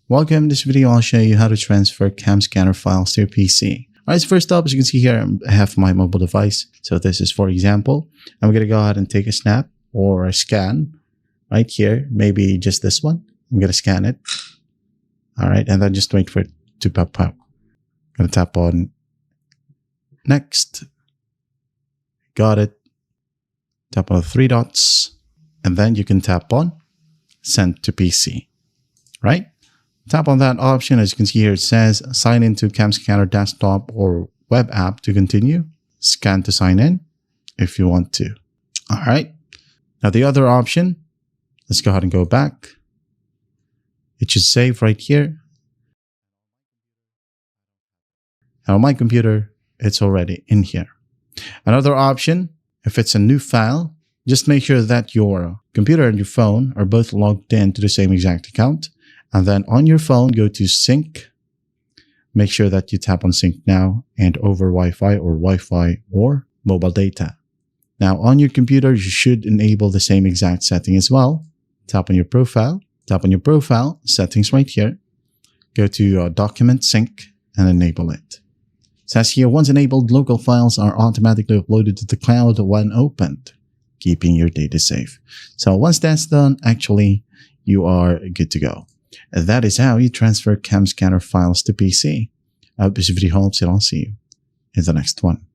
Welcome. In this video, I'll show you how to transfer CamScanner files to your PC. Alright, so first up, as you can see here, I have my mobile device. So this is, for example, I'm going to go ahead and take a snap or a scan right here. Maybe just this one. I'm going to scan it. Alright, and then just wait for it to pop up. I'm going to tap on next. Got it. Tap on the three dots. And then you can tap on send to PC. Right? Tap on that option. As you can see here, it says sign into CamScanner desktop or web app to continue. Scan to sign in if you want to. All right. Now the other option, let's go ahead and go back. It should save right here. And on my computer, it's already in here. Another option, if it's a new file, just make sure that your computer and your phone are both logged in to the same exact account. And then on your phone, go to sync. Make sure that you tap on sync now and over Wi-Fi or mobile data. Now on your computer, you should enable the same exact setting as well. Tap on your profile. Tap on your profile settings right here. Go to document sync and enable it. It says here, once enabled, local files are automatically uploaded to the cloud when opened, keeping your data safe. So once that's done, actually, you are good to go. And that is how you transfer CamScanner files to PC. I hope this video helps and I'll see you in the next one.